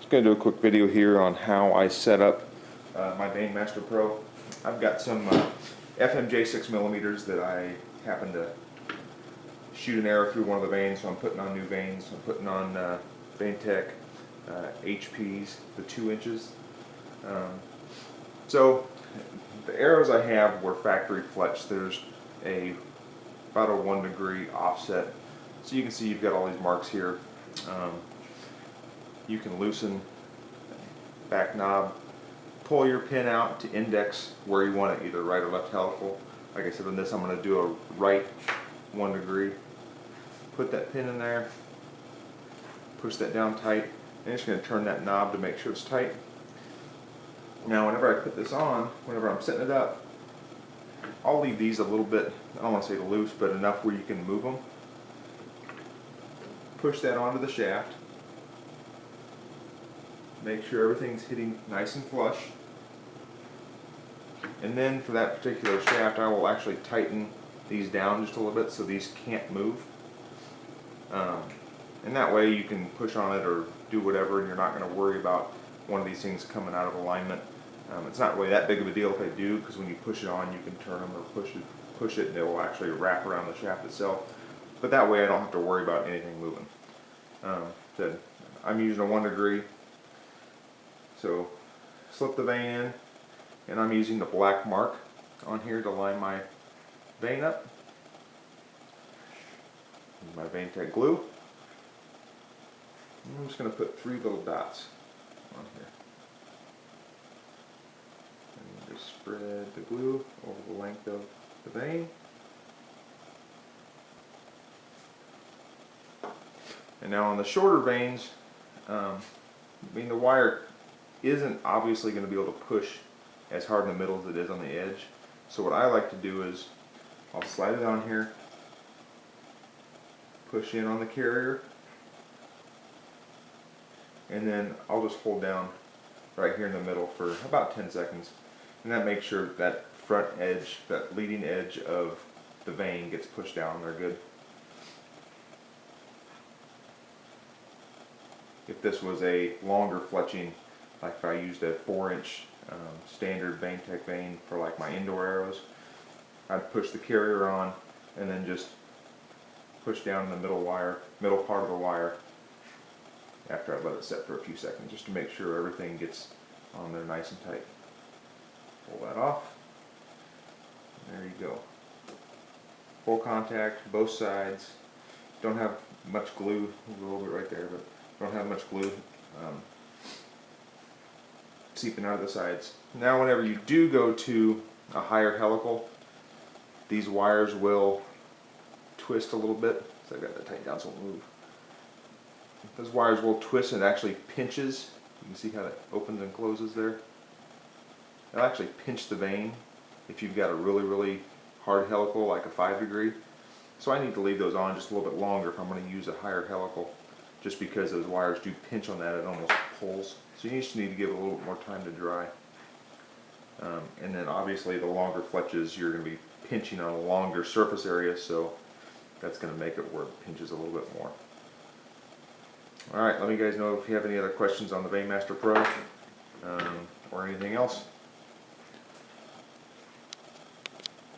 Just going to do a quick video here on how I set up my Vane Master Pro. I've got some FMJ 6mm that I happen to shoot an arrow through one of the vanes, so I'm putting on new vanes. I'm putting on VaneTech HPs, the 2 inches. So the arrows I have were factory fletched. There's about a 1 degree offset. So you can see you've got all these marks here. You can loosen back knob, pull your pin out to index where you want it, either right or left helical. Like I said, on this I'm going to do a right 1 degree. Put that pin in there, push that down tight, and just going to turn that knob to make sure it's tight. Now whenever I put this on, whenever I'm setting it up, I'll leave these a little bit, I don't want to say loose, but enough where you can move them. Push that onto the shaft. Make sure everything's hitting nice and flush. And then for that particular shaft, I will actually tighten these down just a little bit so these can't move. And that way you can push on it or do whatever, and you're not going to worry about one of these things coming out of alignment. It's not really that big of a deal if they do, because when you push it on, you can turn them or push it, and it will actually wrap around the shaft itself. But that way I don't have to worry about anything moving. I'm using a 1 degree. So slip the vane in, and I'm using the black mark on here to line my vane up. My VaneTech glue. And I'm just going to put 3 little dots on here. And just spread the glue over the length of the vane. And now on the shorter vanes, the wire isn't obviously going to be able to push as hard in the middle as it is on the edge. So what I like to do is I'll slide it on here, push in on the carrier, and then I'll just hold down right here in the middle for about 10 seconds. And that makes sure that front edge, that leading edge of the vane gets pushed down there good. If this was a longer fletching, like if I used a 4-inch standard VaneTech vane for like my indoor arrows, I'd push the carrier on and then just push down in the middle part of the wire after I let it set for a few seconds, just to make sure everything gets on there nice and tight. Pull that off. There you go. Full contact, both sides. Don't have much glue, a little bit right there, but don't have much glue seeping out of the sides. Now whenever you do go to a higher helical, these wires will twist a little bit. So I've got that tightened down so it won't move. Those wires will twist, and it actually pinches. You can see how that opens and closes there. It'll actually pinch the vane if you've got a really, really hard helical like a 5 degree. So I need to leave those on just a little bit longer if I'm going to use a higher helical, just because those wires do pinch on that. It almost pulls. So you just need to give it a little bit more time to dry. And then obviously the longer fletches, you're going to be pinching on a longer surface area, so that's going to make it where it pinches a little bit more. Alright, let me guys know if you have any other questions on the Vane Master Pro or anything else.